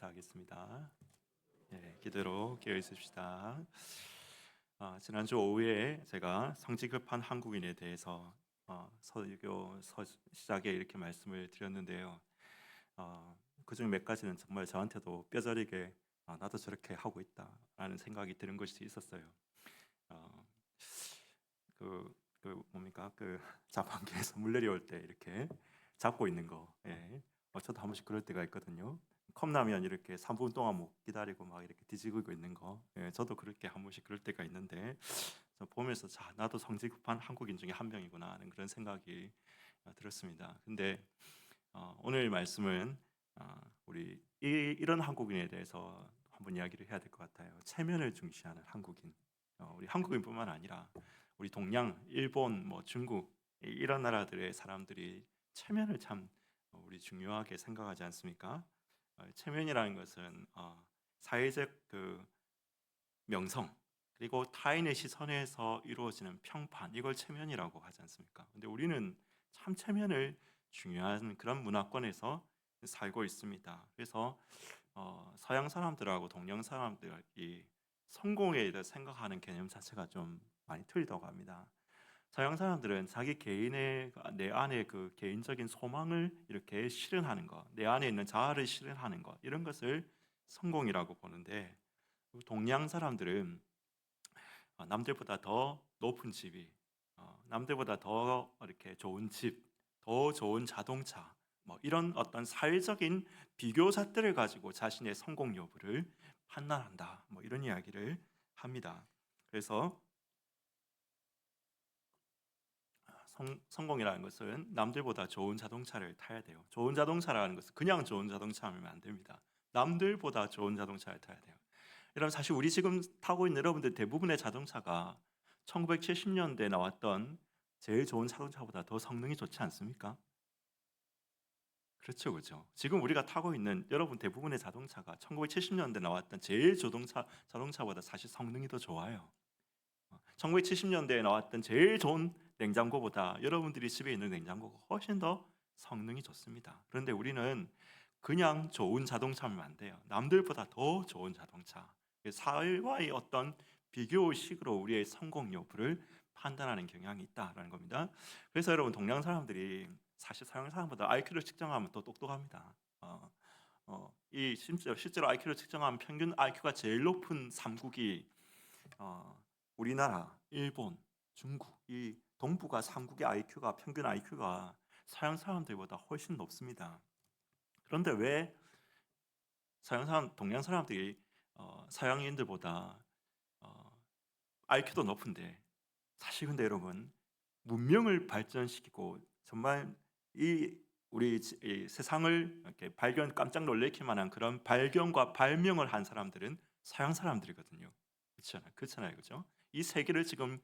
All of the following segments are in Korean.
인사하겠습니다. 기도로 깨어 있읍시다. 지난주 오후에 제가 성지 급한 한국인에 대해서 설교 시작에 이렇게 말씀을 드렸는데요. 그중 몇 가지는 정말 저한테도 뼈저리게 나도 저렇게 하고 있다라는 생각이 드는 것이 있었어요. 어, 뭡니까 자판기에서 물 내려올 때 이렇게 잡고 있는 거. 저도 한 번씩 그럴 때가 있거든요. 컵라면 이렇게 3분 동안 못 기다리고 막 이렇게 뒤지고 있는 거. 저도 그렇게 한 번씩 그럴 때가 있는데, 저 보면서 나도 성질 급한 한국인 중에 한 명이구나 하는 그런 생각이 들었습니다. 근데 오늘 말씀은 우리 이런 한국인에 대해서 한번 이야기를 해야 될 것 같아요. 체면을 중시하는 한국인. 우리 한국인뿐만 아니라 우리 동양, 일본, 중국 이런 나라들의 사람들이 체면을 참 우리 중요하게 생각하지 않습니까? 체면이라는 것은 사회적 명성 그리고 타인의 시선에서 이루어지는 평판, 이걸 체면이라고 하지 않습니까? 근데 우리는 참 체면을 중요한 그런 문화권에서 살고 있습니다. 그래서 서양 사람들하고 동양 사람들이 성공에 대해 생각하는 개념 자체가 좀 많이 틀리다고 합니다. 서양 사람들은 자기 개인의 내 안에 그 개인적인 소망을 이렇게 실현하는 것, 내 안에 있는 자아를 실현하는 것, 이런 것을 성공이라고 보는데, 동양 사람들은 남들보다 더 높은 집이, 남들보다 더 이렇게 좋은 집, 더 좋은 자동차, 이런 어떤 사회적인 비교잣들을 가지고 자신의 성공 여부를 판단한다. 이런 이야기를 합니다. 그래서 성공이라는 것은 남들보다 좋은 자동차를 타야 돼요. 좋은 자동차라는 것은 그냥 좋은 자동차면 안 됩니다. 남들보다 좋은 자동차를 타야 돼요. 여러분, 사실 우리 지금 타고 있는 여러분들 대부분의 자동차가 1970년대에 나왔던 제일 좋은 자동차보다 더 성능이 좋지 않습니까? 그렇죠, 그렇죠. 지금 우리가 타고 있는 여러분 대부분의 자동차가 1970년대 나왔던 제일 자동차보다 사실 성능이 더 좋아요. 1970년대에 나왔던 제일 좋은 냉장고보다 여러분들이 집에 있는 냉장고가 훨씬 더 성능이 좋습니다. 그런데 우리는 그냥 좋은 자동차면 안 돼요. 남들보다 더 좋은 자동차. 사회와의 어떤 비교식으로 우리의 성공 여부를 판단하는 경향이 있다라는 겁니다. 그래서 여러분, 동양 사람들이 사실 서양 사람보다 IQ를 측정하면 더 똑똑합니다. 이 실제로 IQ를 측정하면 평균 IQ가 제일 높은 3국이 우리나라, 일본, 중국, 이 동북아 3국의 IQ가 평균 IQ가 서양 사람들보다 훨씬 높습니다. 그런데 왜 동양 사람들이 서양인들보다 IQ도 높은데, 사실 근데 여러분, 문명을 발전시키고 정말 이 세상을 이렇게 깜짝 놀래킬 만한 그런 발견과 발명을 한 사람들은 서양 사람들이거든요. 그렇잖아요, 그렇죠? 이 세계를 지금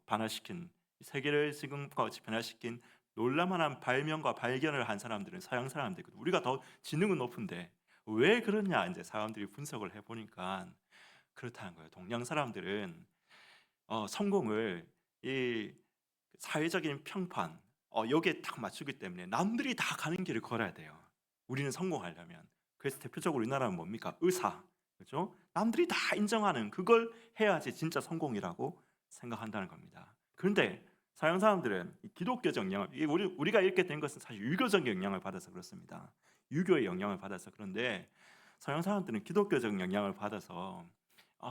반화시킨, 이 세계를 지금 변화시킨 놀라만한 발명과 발견을 한 사람들은 서양 사람들이거든요. 우리가 더 지능은 높은데 왜 그러냐, 이제 사람들이 분석을 해보니까 그렇다는 거예요. 동양 사람들은 성공을 이 사회적인 평판, 여기에 딱 맞추기 때문에 남들이 다 가는 길을 걸어야 돼요. 우리는 성공하려면. 그래서 대표적으로 우리나라는 뭡니까? 의사, 그렇죠? 남들이 다 인정하는 그걸 해야지 진짜 성공이라고 생각한다는 겁니다. 그런데 서양 사람들은 이 기독교적 영향을, 우리가 이렇게 된 것은 사실 유교적 영향을 받아서 그렇습니다. 유교의 영향을 받아서. 그런데 서양 사람들은 기독교적 영향을 받아서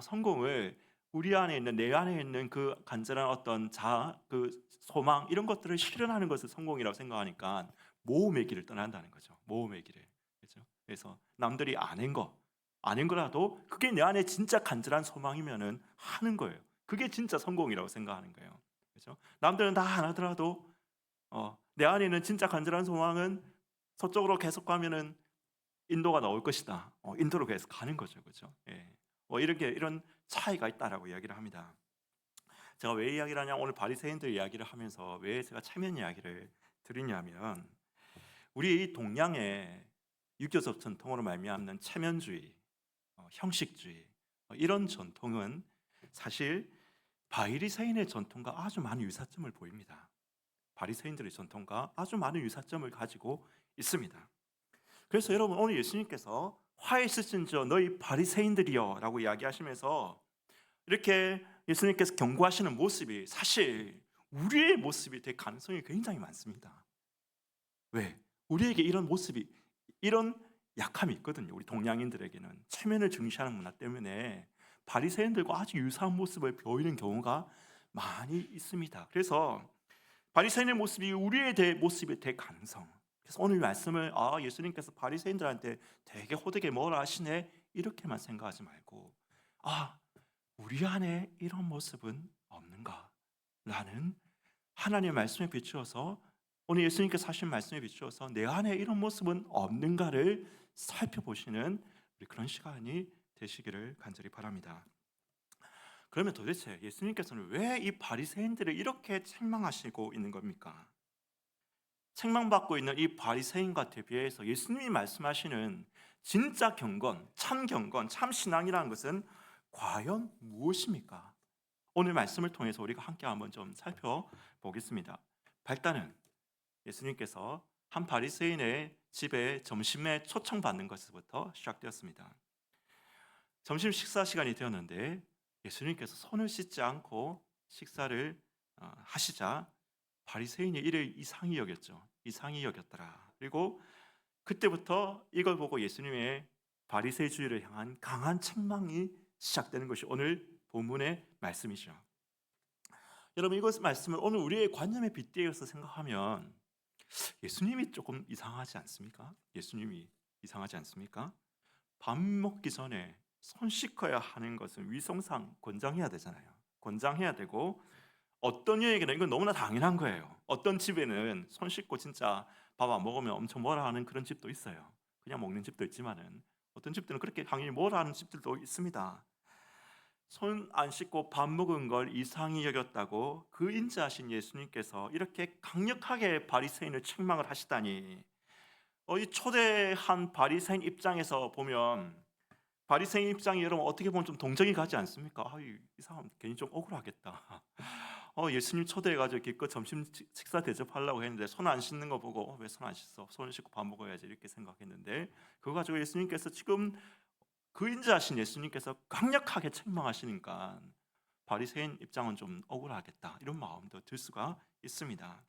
성공을 우리 안에 있는, 내 안에 있는 그 간절한 어떤 그 소망, 이런 것들을 실현하는 것을 성공이라고 생각하니까 모험의 길을 떠난다는 거죠. 모험의 길을. 그렇죠? 그래서 남들이 아는 거라도 그게 내 안에 진짜 간절한 소망이면은 하는 거예요. 그게 진짜 성공이라고 생각하는 거예요. 그렇죠? 남들은 다 안 하더라도 내 안에 있는 진짜 간절한 소망은 서쪽으로 계속 가면은 인도가 나올 것이다. 인도로 계속 가는 거죠, 그렇죠? 예. 이런 차이가 있다라고 이야기를 합니다. 제가 왜 이야기를 하냐, 오늘 바리새인들 이야기를 하면서 왜 제가 체면 이야기를 드리냐면, 우리 동양의 유교적 전통으로 말미암는 체면주의, 형식주의, 이런 전통은 사실 바리새인의 전통과 아주 많은 유사점을 보입니다. 바리새인들의 전통과 아주 많은 유사점을 가지고 있습니다. 그래서 여러분, 오늘 예수님께서 화 있을진저 너희 바리새인들이여 라고 이야기하시면서 이렇게 예수님께서 경고하시는 모습이 사실 우리의 모습이 될 가능성이 굉장히 많습니다. 왜? 우리에게 이런 모습이, 이런 약함이 있거든요. 우리 동양인들에게는 체면을 중시하는 문화 때문에 바리새인들과 아주 유사한 모습을 보이는 경우가 많이 있습니다. 그래서 바리새인의 모습이 우리의 모습이 될 가능성. 그래서 오늘 말씀을 예수님께서 바리새인들한테 되게 호되게 뭐라 하시네 이렇게만 생각하지 말고 우리 안에 이런 모습은 없는가? 라는 하나님의 말씀에 비추어서 오늘 예수님께서 하신 말씀에 비추어서 내 안에 이런 모습은 없는가를 살펴보시는 우리 그런 시간이 되시기를 간절히 바랍니다. 그러면 도대체 예수님께서는 왜 이 바리새인들을 이렇게 책망하시고 있는 겁니까? 책망받고 있는 이 바리새인과 대비해서 예수님이 말씀하시는 진짜 경건, 참 신앙이라는 것은 과연 무엇입니까? 오늘 말씀을 통해서 우리가 함께 한번 좀 살펴보겠습니다. 발단은 예수님께서 한 바리새인의 집에 점심에 초청받는 것부터 시작되었습니다. 점심 식사 시간이 되었는데 예수님께서 손을 씻지 않고 식사를 하시자 바리새인이 이를 이상히 여겼죠. 이상히 여겼더라. 그리고 그때부터 이걸 보고 예수님의 바리새주의를 향한 강한 책망이 시작되는 것이 오늘 본문의 말씀이죠. 여러분 이것 말씀을 오늘 우리의 관념에 빗대어서 생각하면 예수님이 조금 이상하지 않습니까? 예수님이 이상하지 않습니까? 밥 먹기 전에 손 씻어야 하는 것은 위생상 권장해야 되잖아요. 권장해야 되고 어떤 이에게는 이건 너무나 당연한 거예요. 어떤 집에는 손 씻고 진짜 밥 안 먹으면 엄청 뭐라 하는 그런 집도 있어요. 그냥 먹는 집도 있지만은 어떤 집들은 그렇게 당연히 뭐라 하는 집들도 있습니다. 손 안 씻고 밥 먹은 걸 이상히 여겼다고 그 인자하신 예수님께서 이렇게 강력하게 바리새인을 책망을 하시다니 이 초대한 바리새인 입장에서 보면 바리새인 입장이 여러분 어떻게 보면 좀 동정이 가지 않습니까? 이 사람 괜히 좀 억울하겠다. 예수님 초대해가지고 기껏 점심 식사 대접하려고 했는데 손 안 씻는 거 보고 왜 손 안 씻어? 손 씻고 밥 먹어야지 이렇게 생각했는데 그거 가지고 예수님께서 지금 그 인자하신 예수님께서 강력하게 책망하시니까 바리새인 입장은 좀 억울하겠다 이런 마음도 들 수가 있습니다.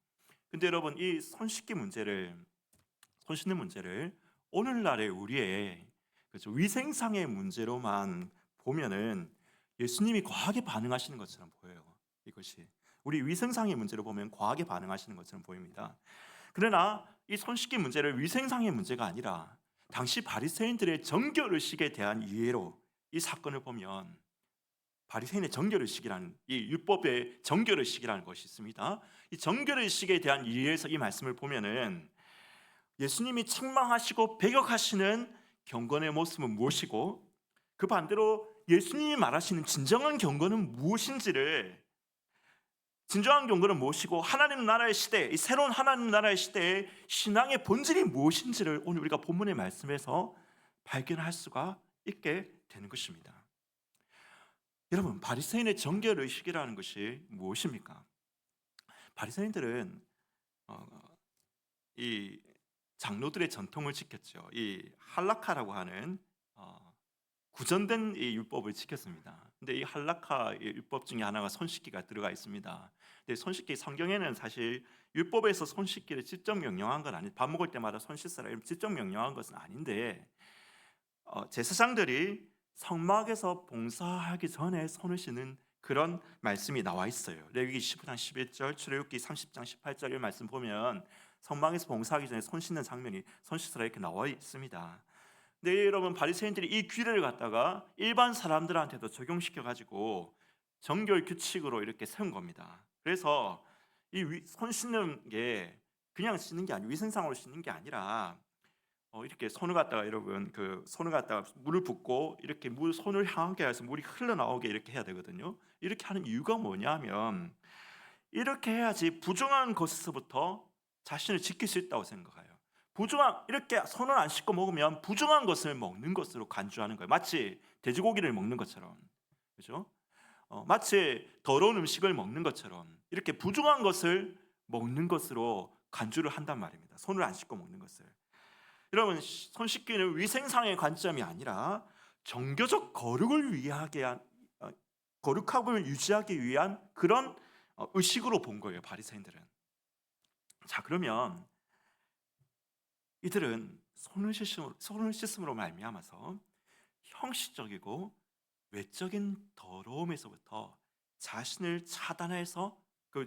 근데 여러분 이 손 씻는 문제를 오늘날의 우리의 그렇죠, 위생상의 문제로만 보면은 예수님이 과하게 반응하시는 것처럼 보여요. 이것이 우리 위생상의 문제로 보면 과하게 반응하시는 것처럼 보입니다. 그러나 이 손 씻기 문제를 위생상의 문제가 아니라 당시 바리새인들의 정결의식에 대한 이해로 이 사건을 보면 바리새인의 정결의식이라는 이 율법의 정결의식이라는 것이 있습니다. 이 정결의식에 대한 이해에서 이 말씀을 보면은 예수님이 책망하시고 배격하시는 경건의 모습은 무엇이고 그 반대로 예수님이 말하시는 진정한 경건은 무엇인지를 진정한 경건은 무엇이고 하나님 나라의 시대, 이 새로운 하나님 나라의 시대의 신앙의 본질이 무엇인지를 오늘 우리가 본문의 말씀에서 발견할 수가 있게 되는 것입니다. 여러분 바리새인의 정결의식이라는 것이 무엇입니까? 바리새인들은 이 장로들의 전통을 지켰죠. 이 할라카라고 하는 구전된 이 율법을 지켰습니다. 근데 이 할라카 율법 중에 하나가 손 씻기가 들어가 있습니다. 근데 손 씻기 성경에는 사실 율법에서 손 씻기를 직접 명령한 건 아니, 밥 먹을 때마다 손 씻어라 이런 직접 명령한 것은 아닌데 제사장들이 성막에서 봉사하기 전에 손을 씻는 그런 말씀이 나와 있어요. 레위기 15장 11절, 출애굽기 30장 18절 이 말씀 보면 성막에서 봉사하기 전에 손 씻는 장면이 손 씻으라 이렇게 나와 있습니다. 근데 여러분 바리새인들이 이 규례를 갖다가 일반 사람들한테도 적용시켜 가지고 정결 규칙으로 이렇게 세운 겁니다. 그래서 이 손 씻는 게 그냥 씻는 게 아니고 위생상으로 씻는 게 아니라 이렇게 손을 갖다가 여러분 그 손을 갖다가 물을 붓고 이렇게 손을 향하게 해서 물이 흘러나오게 이렇게 해야 되거든요. 이렇게 하는 이유가 뭐냐면 이렇게 해야지 부정한 것에서부터 자신을 지킬 수 있다고 생각해요. 이렇게 손을 안 씻고 먹으면 부정한 것을 먹는 것으로 간주하는 거예요. 마치 돼지고기를 먹는 것처럼, 그렇죠? 마치 더러운 음식을 먹는 것처럼 이렇게 부정한 것을 먹는 것으로 간주를 한단 말입니다. 손을 안 씻고 먹는 것을. 여러분, 손 씻기는 위생상의 관점이 아니라 정교적 거룩을 위하게 한 거룩함을 유지하기 위한 그런 의식으로 본 거예요, 바리새인들은. 자, 그러면 이들은 손을 씻음으로 말미암아서 형식적이고 외적인 더러움에서부터 자신을 차단해서,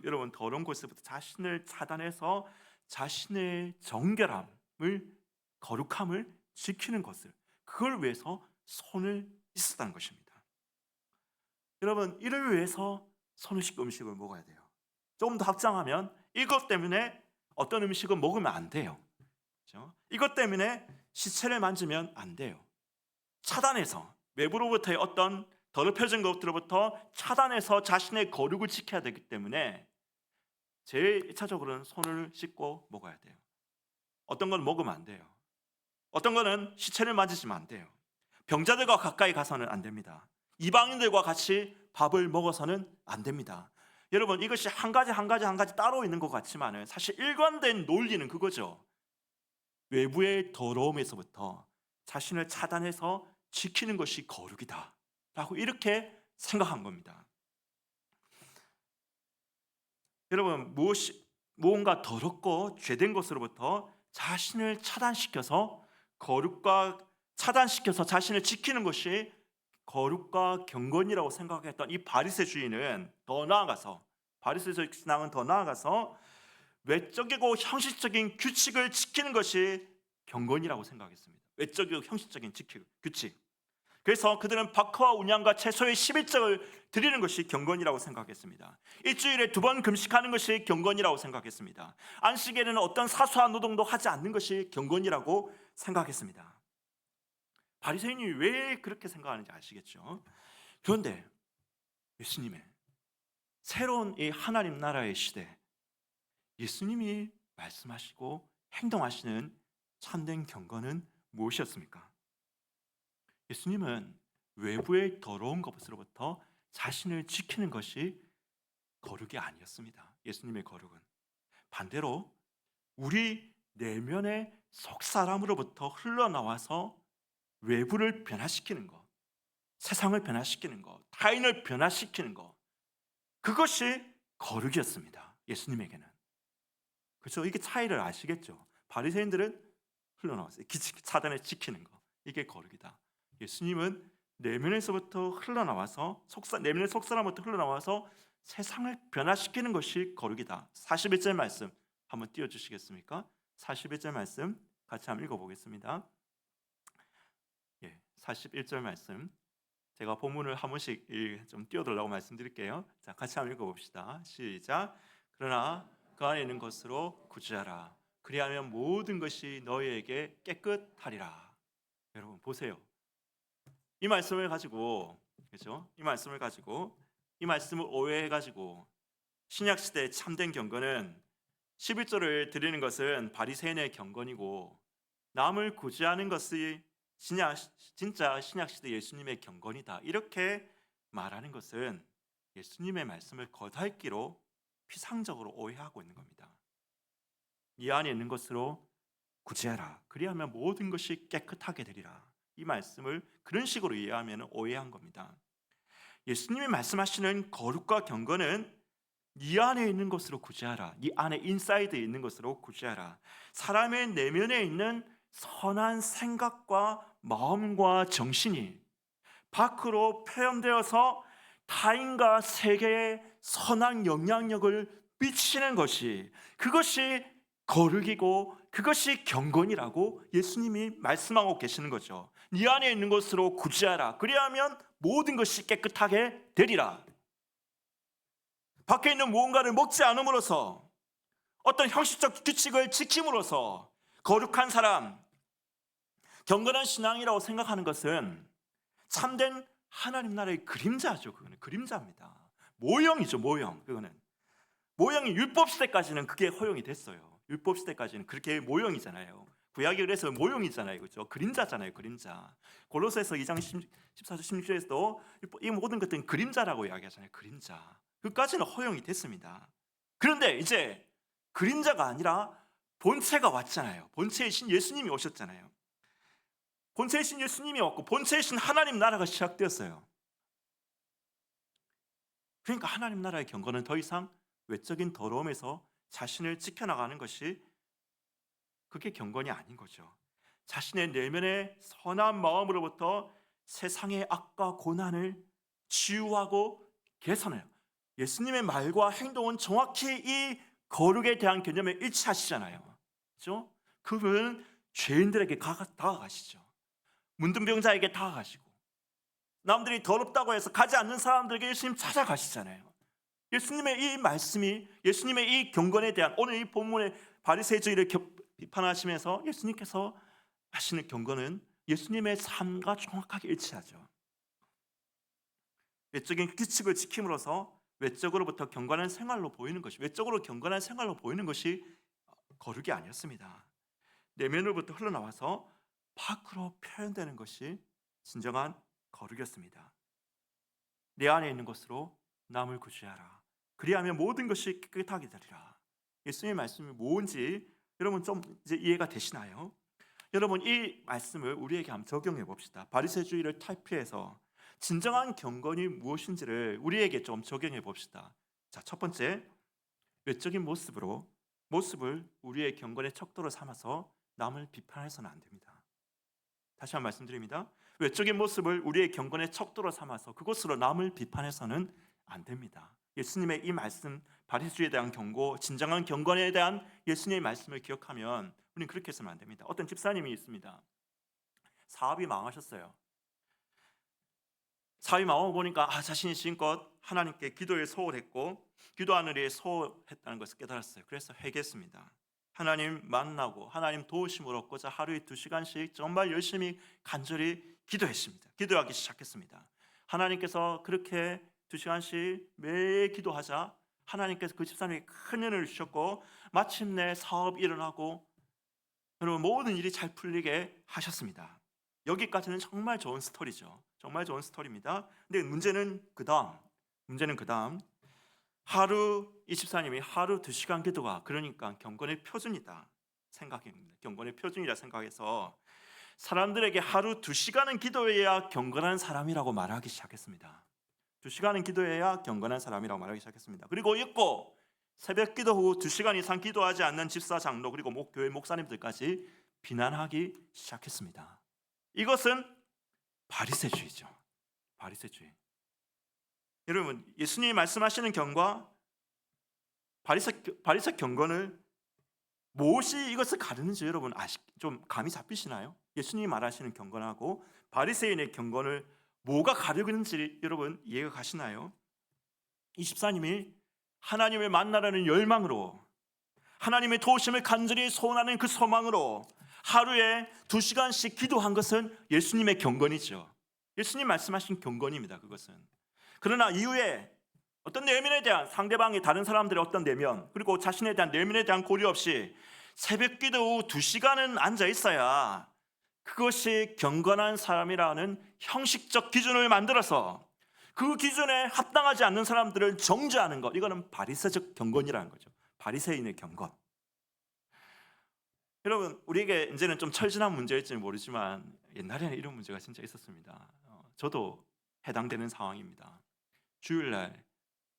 여러분, 더러운 곳에서부터 자신을 차단해서 자신의 정결함을, 거룩함을 지키는 것을, 그걸 위해서 손을 씻었다는 것입니다. 여러분, 이를 위해서 손을 씻고 음식을 먹어야 돼요. 조금 더 확장하면 이것 때문에 어떤 음식은 먹으면 안 돼요. 그렇죠? 이것 때문에 시체를 만지면 안 돼요. 차단해서, 외부로부터의 어떤 더럽혀진 것들로부터 차단해서 자신의 거룩을 지켜야 되기 때문에 제일 1차적으로는 손을 씻고 먹어야 돼요. 어떤 건 먹으면 안 돼요. 어떤 거는 시체를 만지시면 안 돼요. 병자들과 가까이 가서는 안 됩니다. 이방인들과 같이 밥을 먹어서는 안 됩니다. 여러분, 이것이 한 가지 따로 있는 것 같지만 사실 일관된 논리는 그거죠. 외부의 더러움에서부터 자신을 차단해서 지키는 것이 거룩이다 라고 이렇게 생각한 겁니다. 여러분, 무언가 더럽고 죄된 것으로부터 자신을 차단시켜서 자신을 지키는 것이 거룩과 경건이라고 생각했던 이 바리새주의는 더 나아가서, 바리새적 신앙은 더 나아가서 외적이고 형식적인 규칙을 지키는 것이 경건이라고 생각했습니다. 외적이고 형식적인 규칙. 그래서 그들은 박하와 운양과 채소의 11적을 드리는 것이 경건이라고 생각했습니다. 일주일에 2번 금식하는 것이 경건이라고 생각했습니다. 안식일에는 어떤 사소한 노동도 하지 않는 것이 경건이라고 생각했습니다. 바리새인이 왜 그렇게 생각하는지 아시겠죠? 그런데 예수님의 새로운 이 하나님 나라의 시대, 예수님이 말씀하시고 행동하시는 참된 경건은 무엇이었습니까? 예수님은 외부의 더러운 것으로부터 자신을 지키는 것이 거룩이 아니었습니다. 예수님의 거룩은 반대로 우리 내면의 속사람으로부터 흘러나와서 외부를 변화시키는 것, 세상을 변화시키는 것, 타인을 변화시키는 것, 그것이 거룩이었습니다. 예수님에게는. 그렇죠? 이게 차이를 아시겠죠? 바리새인들은 흘러나왔어요. 사단을 지키는 것, 이게 거룩이다. 예수님은 내면에서부터 흘러나와서 내면의 속사람부터 흘러나와서 세상을 변화시키는 것이 거룩이다. 41절 말씀 한번 띄워주시겠습니까? 41절 말씀 같이 한번 읽어보겠습니다. 41절 말씀, 제가 본문을 한 번씩 좀 띄워달라고 말씀드릴게요. 자, 같이 한번 읽어봅시다. 시작. 그러나 그 안에 있는 것으로 구제하라. 그리하면 모든 것이 너희에게 깨끗하리라. 여러분 보세요. 이 말씀을 가지고, 그렇죠? 이 말씀을 오해해가지고 신약 시대의 참된 경건은 11조를 드리는 것은 바리새인의 경건이고 남을 구제하는 것이 진짜 신약 시대 예수님의 경건이다, 이렇게 말하는 것은 예수님의 말씀을 겉핥기로 피상적으로 오해하고 있는 겁니다. 이 안에 있는 것으로 구제하라. 그리하면 모든 것이 깨끗하게 되리라. 이 말씀을 그런 식으로 이해하면 오해한 겁니다. 예수님이 말씀하시는 거룩과 경건은 이 안에 있는 것으로 구제하라. 이 안에 인사이드에 있는 것으로 구제하라. 사람의 내면에 있는 선한 생각과 마음과 정신이 밖으로 표현되어서 타인과 세계에 선한 영향력을 미치는 것이, 그것이 거룩이고 그것이 경건이라고 예수님이 말씀하고 계시는 거죠. 네 안에 있는 것으로 구제하라. 그리하면 모든 것이 깨끗하게 되리라. 밖에 있는 무언가를 먹지 않음으로써, 어떤 형식적 규칙을 지킴으로써 거룩한 사람, 경건한 신앙이라고 생각하는 것은 참된 하나님 나라의 그림자죠. 그거는 그림자입니다. 모형이죠. 그거는 모형이 율법 시대까지는 그게 허용이 됐어요. 율법 시대까지는 그렇게 모형이잖아요. 구약이 그래서 모형이잖아요. 그렇죠? 그림자잖아요. 그림자. 골로새서 2장 14절 16절에서도 이 모든 것들은 그림자라고 이야기하잖아요. 그림자. 그까지는 허용이 됐습니다. 그런데 이제 그림자가 아니라 본체가 왔잖아요. 본체이신 예수님이 오셨잖아요. 본체이신 예수님이 왔고 본체이신 하나님 나라가 시작되었어요. 그러니까 하나님 나라의 경건은 더 이상 외적인 더러움에서 자신을 지켜나가는 것이 그게 경건이 아닌 거죠. 자신의 내면의 선한 마음으로부터 세상의 악과 고난을 치유하고 개선해요. 예수님의 말과 행동은 정확히 이 거룩에 대한 개념에 일치하시잖아요. 그렇죠? 그분은 죄인들에게 다가가시죠. 문둥병자에게 다가가시고 남들이 더럽다고 해서 가지 않는 사람들에게 예수님 찾아가시잖아요. 예수님의 이 말씀이 예수님의 이 경건에 대한 오늘 이 본문의 바리새인주의를 비판하시면서 예수님께서 하시는 경건은 예수님의 삶과 정확하게 일치하죠. 외적인 규칙을 지킴으로써 외적으로부터 경건한 생활로 보이는 것이 외적으로 경건한 생활로 보이는 것이 거룩이 아니었습니다. 내면으로부터 흘러나와서 밖으로 표현되는 것이 진정한 거룩이었습니다. 내 안에 있는 것으로 남을 구제하라. 그리하면 모든 것이 깨끗하게 되리라. 예수님의 말씀이 뭔지 여러분 좀 이제 이해가 되시나요? 여러분 이 말씀을 우리에게 한번 적용해 봅시다. 바리새주의를 탈피해서 진정한 경건이 무엇인지를 우리에게 좀 적용해 봅시다. 자, 첫 번째, 외적인 모습을 우리의 경건의 척도로 삼아서 남을 비판해서는 안 됩니다. 다시 한번 말씀드립니다. 외적인 모습을 우리의 경건의 척도로 삼아서 그것으로 남을 비판해서는 안 됩니다. 예수님의 이 말씀, 바리새주의에 대한 경고, 진정한 경건에 대한 예수님의 말씀을 기억하면 우리는 그렇게 해서는 안 됩니다. 어떤 집사님이 있습니다. 사업이 망하셨어요. 사업이 망하고 보니까 자신이 지금껏 하나님께 기도에 소홀했고 기도하는 일에 소홀했다는 것을 깨달았어요. 그래서 회개했습니다. 하나님 만나고 하나님 도우심을 얻고자 하루에 2시간씩 정말 열심히 간절히 기도했습니다. 기도하기 시작했습니다. 하나님께서 그렇게 2시간씩 매일 기도하자 하나님께서 그 집사님에게 큰 은혜를 주셨고 마침내 사업이 일어나고 여러분 모든 일이 잘 풀리게 하셨습니다. 여기까지는 정말 좋은 스토리죠. 정말 좋은 스토리입니다. 근데 문제는 그 다음 하루 이 집사님이 하루 2시간 기도가 그러니까 경건의 표준이다 생각입니다. 경건의 표준이라 생각해서 사람들에게 하루 2시간은 기도해야 경건한 사람이라고 말하기 시작했습니다. 2시간은 기도해야 경건한 사람이라고 말하기 시작했습니다. 그리고 있고 새벽 기도 후 2시간 이상 기도하지 않는 집사 장로 그리고 교회 목사님들까지 비난하기 시작했습니다. 이것은 바리새주의죠. 바리새주의. 여러분 예수님이 말씀하시는 경과 바리새 경건을 무엇이 이것을 가르는지 여러분 좀 감이 잡히시나요? 예수님이 말하시는 경건하고 바리새인의 경건을 뭐가 가르는지 여러분 이해가 가시나요? 이 집사님이 하나님을 만나라는 열망으로 하나님의 도우심을 간절히 소원하는 그 소망으로 하루에 2시간씩 기도한 것은 예수님의 경건이죠. 예수님 말씀하신 경건입니다. 그것은. 그러나 이후에 어떤 내면에 대한 상대방이 다른 사람들의 어떤 내면 그리고 자신에 대한 내면에 대한 고려 없이 새벽 기도 후 2시간은 앉아 있어야 그것이 경건한 사람이라는 형식적 기준을 만들어서 그 기준에 합당하지 않는 사람들을 정죄하는 것, 이거는 바리새적 경건이라는 거죠. 바리새인의 경건. 여러분 우리에게 이제는 좀 철진한 문제일지는 모르지만 옛날에는 이런 문제가 진짜 있었습니다. 저도 해당되는 상황입니다. 주일날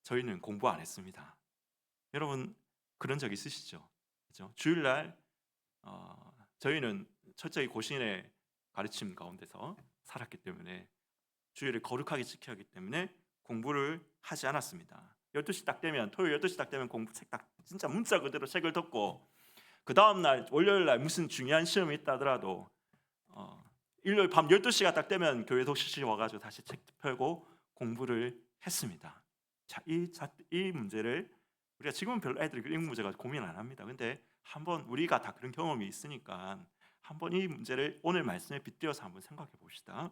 저희는 공부 안 했습니다. 여러분 그런 적 있으시죠? 그렇죠? 주일날 저희는 철저히 고신의 가르침 가운데서 살았기 때문에 주일을 거룩하게 지켜야 하기 때문에 공부를 하지 않았습니다. 12시 딱 되면 토요일 12시 딱 되면 공부 책 딱 진짜 문자 그대로 책을 덮고 그 다음 날 월요일 날 무슨 중요한 시험이 있다 하더라도 일요일 밤 12시가 딱 되면 교회 독실실 와가지고 다시 책 펴고 공부를 했습니다. 자, 이 문제를 우리가 지금은 별로 애들이 이 문제가 고민 안 합니다. 근데 한번 우리가 다 그런 경험이 있으니까 한번 이 문제를 오늘 말씀에 빗대어서 한번 생각해 봅시다.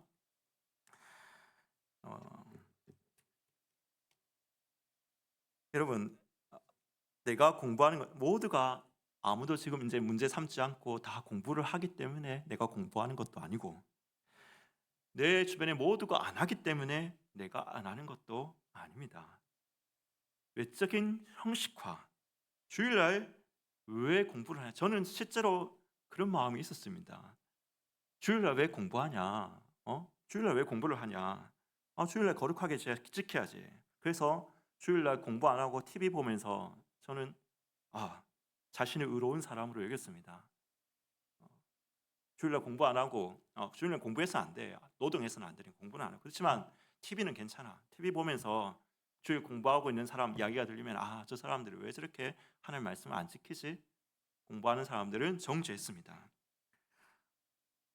여러분 내가 공부하는 것 모두가 아무도 지금 이제 문제 삼지 않고 다 공부를 하기 때문에 내가 공부하는 것도 아니고 내 주변에 모두가 안 하기 때문에 내가 안 하는 것도 아닙니다. 외적인 형식화, 주일날 왜 공부를 하냐? 저는 실제로 그런 마음이 있었습니다. 주일날 왜 공부하냐? 주일날 왜 공부를 하냐? 주일날 거룩하게 지켜야지. 그래서 주일날 공부 안 하고 TV 보면서 저는 자신을 의로운 사람으로 여겼습니다. 주일날 공부 안 하고 주일날 공부해서 안 돼. 노동해서는 안 되니 공부는 안 해. 그렇지만 TV는 괜찮아. TV 보면서 주일 공부하고 있는 사람 이야기가 들리면 저 사람들이 왜 저렇게 하나님 말씀을 안 지키지? 공부하는 사람들은 정죄했습니다.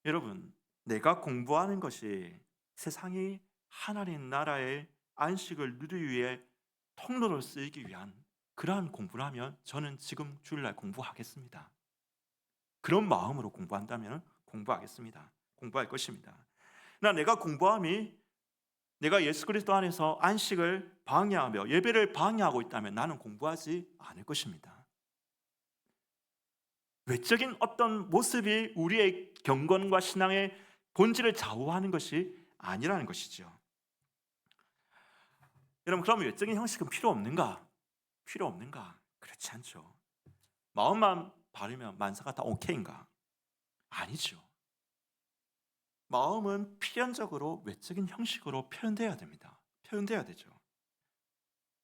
여러분, 내가 공부하는 것이 세상이 하나님 나라의 안식을 누리기 위해 통로로 쓰이기 위한 그러한 공부라면 저는 지금 주일날 공부하겠습니다. 그런 마음으로 공부한다면 공부하겠습니다. 공부할 것입니다. 내가 공부함이 내가 예수 그리스도 안에서 안식을 방해하며 예배를 방해하고 있다면 나는 공부하지 않을 것입니다. 외적인 어떤 모습이 우리의 경건과 신앙의 본질을 좌우하는 것이 아니라는 것이죠. 여러분, 그럼 외적인 형식은 필요 없는가? 필요 없는가? 그렇지 않죠. 마음만 바르면 만사가 다 오케이인가? 아니죠. 마음은 필연적으로 외적인 형식으로 표현돼야 됩니다. 표현돼야 되죠.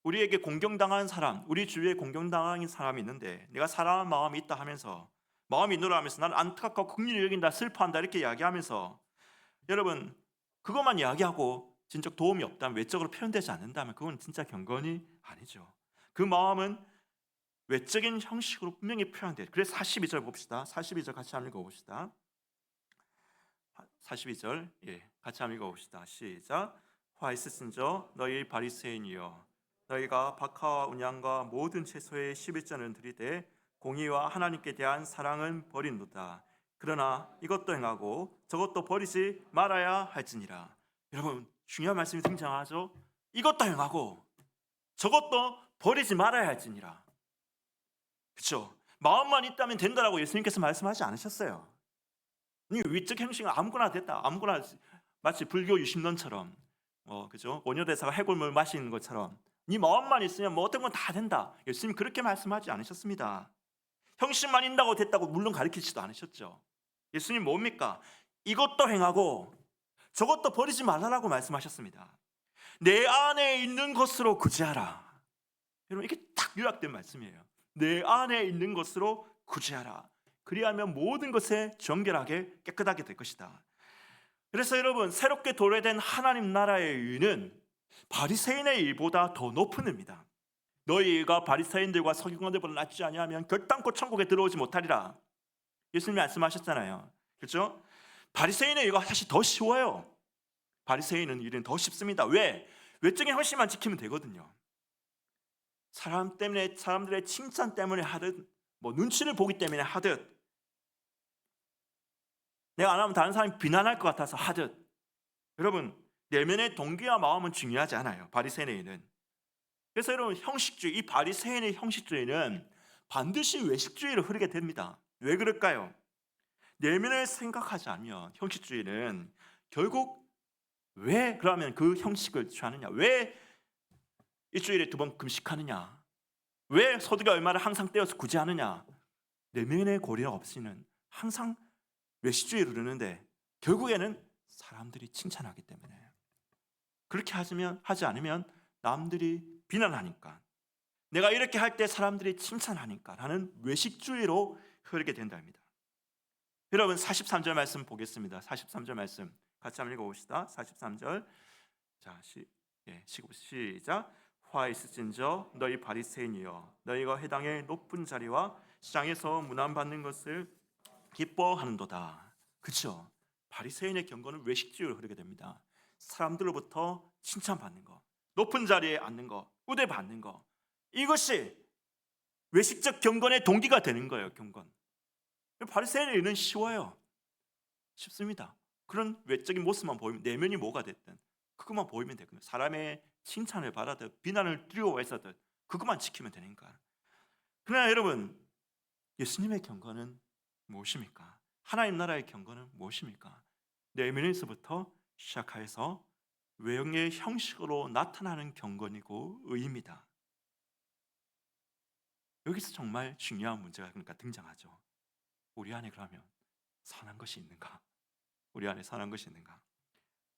우리에게 공경당한 사람, 우리 주위에 공경당한 사람이 있는데 내가 사랑하는 마음이 있다 하면서 마음이 누르면서 나는 안타깝고 긍휼히 여긴다, 슬퍼한다 이렇게 이야기하면서 여러분 그것만 이야기하고 진짜 도움이 없다면, 외적으로 표현되지 않는다면 그건 진짜 경건이 아니죠. 그 마음은 외적인 형식으로 분명히 표현돼요. 그래서 42절 봅시다. 42절 같이 한번 읽어봅시다. 42절 같이 한번 읽어봅시다. 시작. 화 있으신저 너희 바리새인이여, 너희가 박하와 운양과 모든 채소의 11전을 드리되 공의와 하나님께 대한 사랑은 버린도다. 그러나 이것도 행하고 저것도 버리지 말아야 할지니라. 여러분, 중요한 말씀이 등장하죠. 이것도 행하고 저것도 버리지 말아야 할지니라. 그렇죠? 마음만 있다면 된다라고 예수님께서 말씀하지 않으셨어요. 위적 형식은 아무거나 됐다. 아무거나, 마치 불교 60년처럼 그죠? 원효대사가 해골물 마시는 것처럼 네 마음만 있으면 어떤 건 다 된다. 예수님 그렇게 말씀하지 않으셨습니다. 형식만 있다고 됐다고 물론 가르치지도 않으셨죠. 예수님 뭡니까? 이것도 행하고 저것도 버리지 말라라고 말씀하셨습니다. 내 안에 있는 것으로 구제하라. 여러분, 이게 딱 요약된 말씀이에요. 내 안에 있는 것으로 구제하라. 그리하면 모든 것에 정결하게 깨끗하게 될 것이다. 그래서 여러분, 새롭게 도래된 하나님 나라의 의는 바리새인의 일보다 더 높은 의입니다. 너희가 바리새인들과 서기관들보다 낫지 아니하면 결단코 천국에 들어오지 못하리라. 예수님이 말씀하셨잖아요. 그렇죠? 바리새인의 일가 사실 더 쉬워요. 바리새인은 일은 더 쉽습니다. 왜? 외적인 형식만 지키면 되거든요. 사람 때문에, 사람들의 칭찬 때문에 하듯, 눈치를 보기 때문에 하듯, 내가 안 하면 다른 사람이 비난할 것 같아서 하듯, 여러분, 내면의 동기와 마음은 중요하지 않아요. 바리새인의 일은. 그래서 여러분, 형식주의, 이 바리새인의 형식주의는 반드시 외식주의로 흐르게 됩니다. 왜 그럴까요? 내면을 생각하지 않으면 형식주의는 결국 왜 그러면 그 형식을 취하느냐? 왜 일주일에 2번 금식하느냐? 왜 소득의 얼마를 항상 떼어서 구제하느냐? 내면의 고려 없이는 항상 외식주의로 흐르는데 결국에는 사람들이 칭찬하기 때문에, 그렇게 하지 않으면 남들이 비난하니까, 내가 이렇게 할 때 사람들이 칭찬하니까 라는 외식주의로 흐르게 된답니다. 여러분, 43절 말씀 보겠습니다. 43절 말씀 같이 한번 읽어봅시다. 43절. 자, 시작. 화 있으신저 너희 바리새인이여, 너희가 회당의 높은 자리와 시장에서 문안받는 것을 기뻐하는도다. 그렇죠? 바리새인의 경건은 외식주의로 흐르게 됩니다. 사람들로부터 칭찬받는 거, 높은 자리에 앉는 거, 우대 받는 거, 이것이 외식적 경건의 동기가 되는 거예요. 경건. 바리새인의 일은 쉬워요. 쉽습니다. 그런 외적인 모습만 보이면, 내면이 뭐가 됐든 그것만 보이면 되거든요. 사람의 칭찬을 받아든 비난을 두려워해서든 그것만 지키면 되니까. 그러나 여러분, 예수님의 경건은 무엇입니까? 하나님 나라의 경건은 무엇입니까? 내면에서부터 시작해서 외형의 형식으로 나타나는 경건이고 의입니다. 여기서 정말 중요한 문제가 그러니까 등장하죠. 우리 안에 그러면 선한 것이 있는가? 우리 안에 선한 것이 있는가?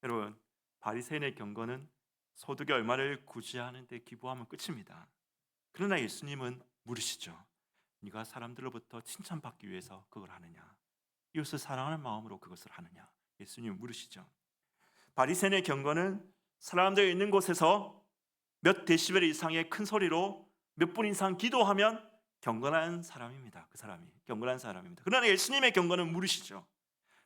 여러분, 바리새인의 경건은 소득의 얼마를 구제하는 데 기부하면 끝입니다. 그러나 예수님은 물으시죠. 네가 사람들로부터 칭찬받기 위해서 그걸 하느냐? 이웃을 사랑하는 마음으로 그것을 하느냐? 예수님은 물으시죠. 바리새인의 경건은 사람들이 있는 곳에서 몇 데시벨 이상의 큰 소리로 몇 분 이상 기도하면 경건한 사람입니다. 그 사람이 경건한 사람입니다. 그러나 예수님의 경건은 물으시죠.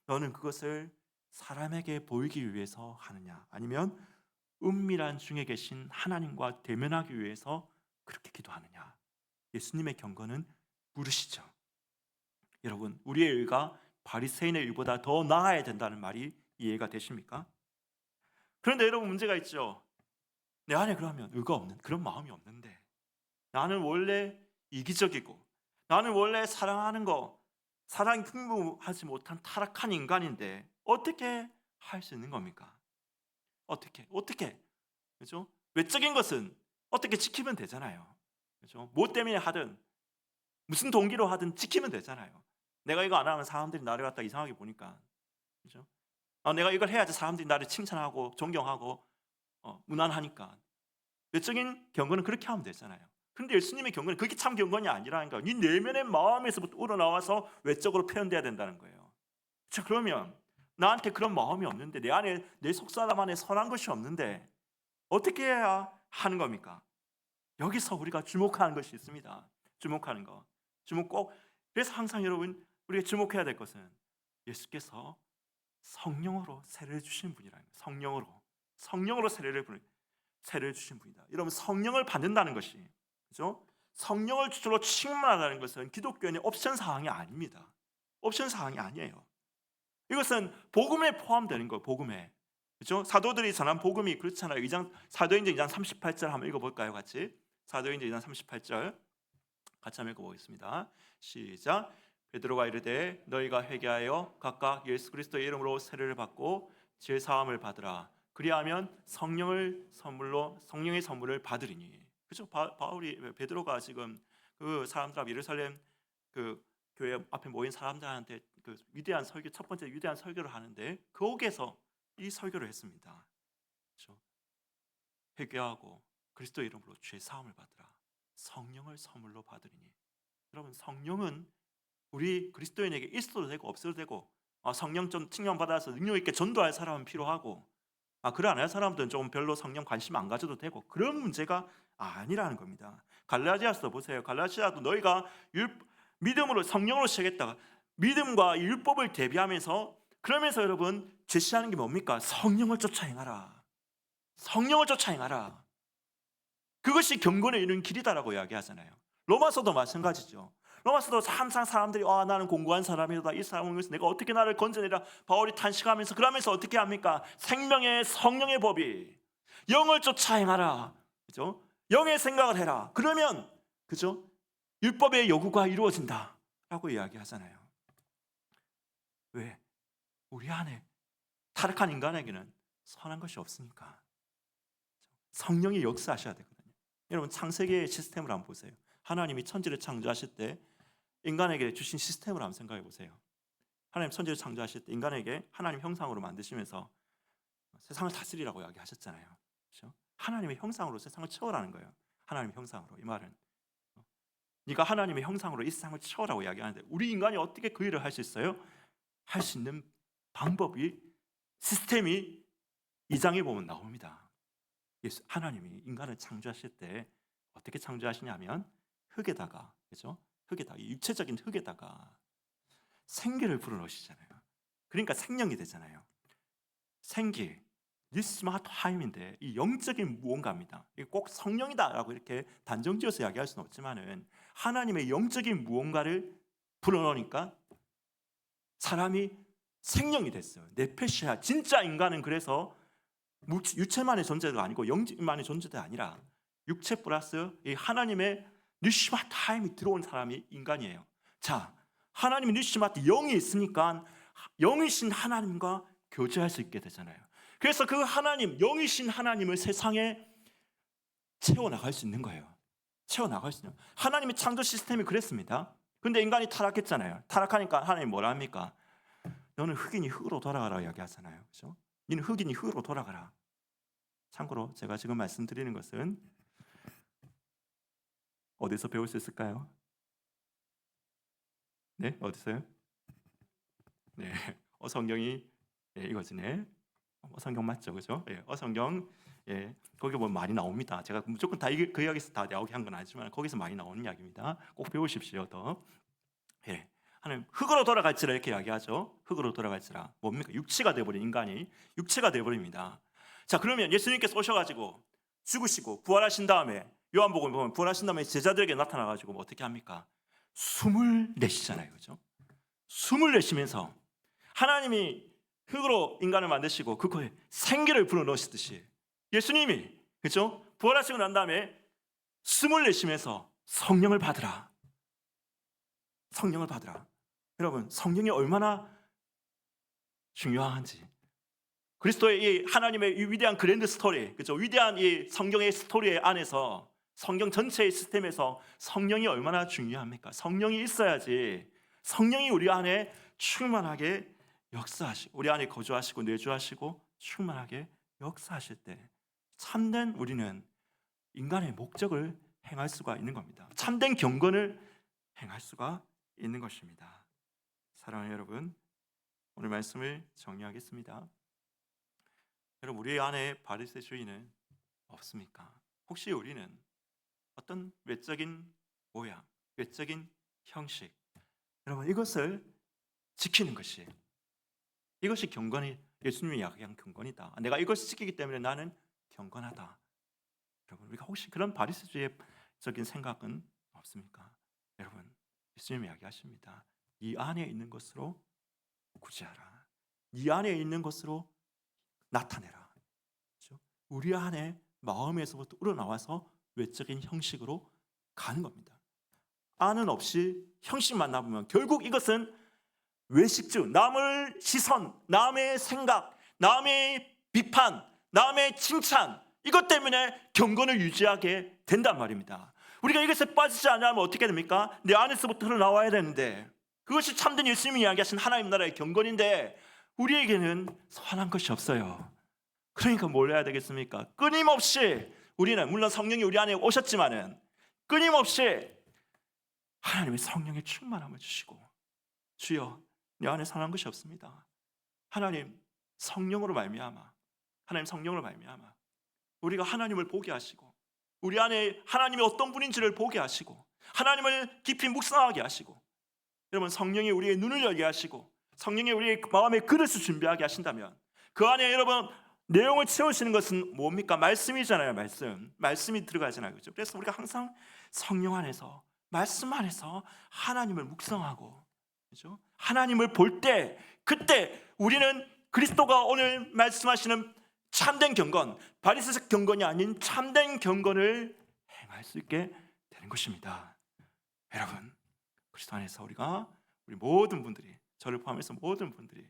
너는 그것을 사람에게 보이기 위해서 하느냐? 아니면 은밀한 중에 계신 하나님과 대면하기 위해서 그렇게 기도하느냐? 예수님의 경건은 물으시죠. 여러분, 우리의 의가 바리새인의 의보다 더 나아야 된다는 말이 이해가 되십니까? 그런데 여러분, 문제가 있죠. 내 안에 그러면 의가 없는 그런 마음이 없는데, 나는 원래 이기적이고 나는 원래 사랑하는 거 사랑이 풍부하지 못한 타락한 인간인데 어떻게 할 수 있는 겁니까? 어떻게 그죠? 외적인 것은 어떻게 지키면 되잖아요. 그죠? 뭐 때문에 하든 무슨 동기로 하든 지키면 되잖아요. 내가 이거 안 하면 사람들이 나를 갖다 이상하게 보니까, 그죠? 내가 이걸 해야지 사람들이 나를 칭찬하고 존경하고 무난하니까. 외적인 경건은 그렇게 하면 되잖아요. 그런데 예수님의 경건은 그게 참 경건이 아니라는 거예요. 네 내면의 마음에서부터 우러나와서 외적으로 표현돼야 된다는 거예요. 자, 그러면 나한테 그런 마음이 없는데, 내 안에 내 속사람 안에 선한 것이 없는데 어떻게 해야 하는 겁니까? 여기서 우리가 주목하는 것이 있습니다. 주목하는 거. 주목 꼭. 그래서 항상 여러분, 우리가 주목해야 될 것은 예수께서 성령으로 세례를 주신 분이라는 거예요. 성령으로 세례를 주신 분이다. 여러분, 성령을 받는다는 것이, 그죠? 성령을 주로 충만하다는 것은 기독교인의 옵션 사항이 아닙니다. 옵션 사항이 아니에요. 이것은 복음에 포함되는 거예요. 복음에. 그죠? 사도들이 전한 복음이 그렇잖아요. 사도행전 2장 38절 한번 읽어볼까요? 같이. 사도행전 2장 38절 같이 한번 읽어보겠습니다. 시작. 베드로가 이르되 너희가 회개하여 각각 예수 그리스도의 이름으로 세례를 받고 죄 사함을 받으라. 그리하면 성령의 선물을 받으리니. 그죠? 베드로가 지금 그 사람들 앞 예루살렘 그 교회 앞에 모인 사람들한테 그 위대한 설교, 첫 번째 위대한 설교를 하는데 거기에서 이 설교를 했습니다. 그렇죠? 회개하고 그리스도 이름으로 죄 사함을 받으라. 성령을 선물로 받으리니. 여러분, 성령은 우리 그리스도인에게 있어도 되고 없어도 되고, 성령 좀 칭령 받아서 능력 있게 전도할 사람은 필요하고, 그래 안 할 사람들은 조금 별로 성령 관심 안 가져도 되고, 그런 문제가 아니라는 겁니다. 갈라디아서 보세요. 갈라디아도 너희가 믿음으로 성령으로 시작했다가 믿음과 율법을 대비하면서, 그러면서 여러분 제시하는 게 뭡니까? 성령을 쫓아 행하라. 성령을 쫓아 행하라. 그것이 경건에 이르는 길이다라고 이야기하잖아요. 로마서도 마찬가지죠. 로마서도 항상 사람들이 나는 공고한 사람이다. 이 사람을 내가 어떻게 나를 건져내라. 바울이 탄식하면서, 그러면서 어떻게 합니까? 생명의 성령의 법이 영을 쫓아 행하라. 그죠? 영의 생각을 해라. 그러면, 그죠? 율법의 요구가 이루어진다라고 이야기하잖아요. 왜? 우리 안에 타락한 인간에게는 선한 것이 없으니까. 성령이 역사하셔야 되거든요. 여러분, 창세기의 시스템을 한번 보세요. 하나님이 천지를 창조하실 때 인간에게 주신 시스템을 한번 생각해 보세요. 하나님 천지를 창조하실 때 인간에게 하나님 형상으로 만드시면서 세상을 다스리라고 이야기하셨잖아요. 그렇죠? 하나님의 형상으로 세상을 채워라는 거예요. 하나님의 형상으로. 이 말은 네가 하나님의 형상으로 이 세상을 채워라고 이야기하는데, 우리 인간이 어떻게 그 일을 할 수 있어요? 할 수 있는 방법이, 시스템이 2장에 보면 나옵니다. 하나님이 인간을 창조하실 때 어떻게 창조하시냐면 흙에다가, 그죠? 흙에다가, 육체적인 흙에다가 생기를 불어넣으시잖아요. 그러니까 생명이 되잖아요. 생기, 니스마트 하임인데 이 영적인 무언가입니다. 이게 꼭 성령이다라고 이렇게 단정지어서 이야기할 수는 없지만은 하나님의 영적인 무언가를 불어넣으니까 사람이 생명이 됐어요. 네페시아. 진짜 인간은 그래서 육체만의 존재가 아니고 영만의 존재가 아니라 육체 플러스 이 하나님의 니시마트 하임이 들어온 사람이 인간이에요. 자, 하나님의 니시마트 영이 있으니까 영이신 하나님과 교제할 수 있게 되잖아요. 그래서 그 하나님, 영이신 하나님을 세상에 채워나갈 수 있는 거예요. 채워나갈 수 있는, 하나님의 창조 시스템이 그랬습니다. 근데 인간이 타락했잖아요. 타락하니까 하나님이 뭐라 합니까? 너는 흙이니 흙으로 돌아가라 이야기하잖아요. 그렇죠? 너는 흙이니 흙으로 돌아가라. 참고로 제가 지금 말씀드리는 것은 어디서 배울 수 있을까요? 네, 어디서요? 네, 어성경이 이거지네. 어성경 맞죠, 그죠? 어성경 거기 보면 많이 나옵니다. 제가 무조건 다 그 이야기에서 다 나오게 한 건 아니지만 거기서 많이 나오는 이야기입니다. 꼭 배우십시오. 더. 하나님 흙으로 돌아갈지라 이렇게 이야기하죠. 흙으로 돌아갈지라 뭡니까? 육체가 되어버린 인간이 육체가 되어버립니다. 자, 그러면 예수님께서 오셔가지고 죽으시고 부활하신 다음에 요한복음 보면 부활하신 다음에 제자들에게 나타나가지고 뭐 어떻게 합니까? 숨을 내쉬잖아요, 그죠? 숨을 내쉬면서 하나님이 흙으로 인간을 만드시고 그거에 생기를 불어넣으시듯이 예수님이 그죠? 부활하시고 난 다음에 숨을 내쉬면서 성령을 받으라. 성령을 받으라. 여러분, 성령이 얼마나 중요한지, 그리스도의 이 하나님의 이 위대한 그랜드 스토리, 그죠? 위대한 이 성경의 스토리 안에서 성경 전체의 시스템에서 성령이 얼마나 중요합니까? 성령이 있어야지 성령이 우리 안에 충만하게 역사하시고 우리 안에 거주하시고 내주하시고 충만하게 역사하실 때 참된 우리는 인간의 목적을 행할 수가 있는 겁니다. 참된 경건을 행할 수가 있는 것입니다. 사랑하는 여러분, 오늘 말씀을 정리하겠습니다. 여러분, 우리 안에 바리새주의는 없습니까? 혹시 우리는 어떤 외적인 모양, 외적인 형식, 여러분 이것을 지키는 것이, 이것이 경건이, 예수님이 이야기한 경건이다. 내가 이것을 지키기 때문에 나는 경건하다. 여러분, 우리가 혹시 그런 바리새주의적인 생각은 없습니까? 여러분, 예수님이 이야기하십니다. 이 안에 있는 것으로 구제하라. 이 안에 있는 것으로 나타내라. 그렇죠? 우리 안에 마음에서부터 우러나와서 외적인 형식으로 가는 겁니다. 안은 없이 형식만 남으면 결국 이것은 외식주, 남의 시선, 남의 생각, 남의 비판, 남의 칭찬, 이것 때문에 경건을 유지하게 된단 말입니다. 우리가 이것에 빠지지 않으면 어떻게 됩니까? 내 안에서부터 흘러나와야 되는데, 그것이 참된 예수님이 이야기하신 하나님 나라의 경건인데 우리에게는 선한 것이 없어요. 그러니까 뭘 해야 되겠습니까? 끊임없이 우리는, 물론 성령이 우리 안에 오셨지만은 끊임없이 하나님의 성령의 충만함을 주시고, 주여 내 안에 선한 것이 없습니다. 하나님 성령으로 말미암아, 하나님 성령으로 말미암아 우리가 하나님을 보게 하시고, 우리 안에 하나님이 어떤 분인지를 보게 하시고, 하나님을 깊이 묵상하게 하시고, 여러분 성령이 우리의 눈을 열게 하시고 성령이 우리의 마음의 그릇을 준비하게 하신다면 그 안에 여러분 내용을 채우시는 것은 뭡니까? 말씀이잖아요. 말씀이 들어가잖아요. 그렇죠? 그래서 우리가 항상 성령 안에서, 말씀 안에서 하나님을 묵상하고, 그렇죠? 하나님을 볼 때, 그때 우리는 그리스도가 오늘 말씀하시는 참된 경건, 바리새적 경건이 아닌 참된 경건을 행할 수 있게 되는 것입니다. 여러분, 그리스도 안에서 우리 모든 분들이, 저를 포함해서 모든 분들이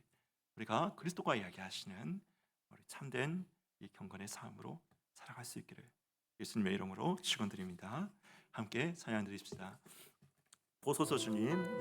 우리가 그리스도가 이야기하시는 우리 참된 이 경건의 삶으로 살아갈 수 있기를 예수님의 이름으로 축원드립니다. 함께 찬양 드립시다. 보소서 주님.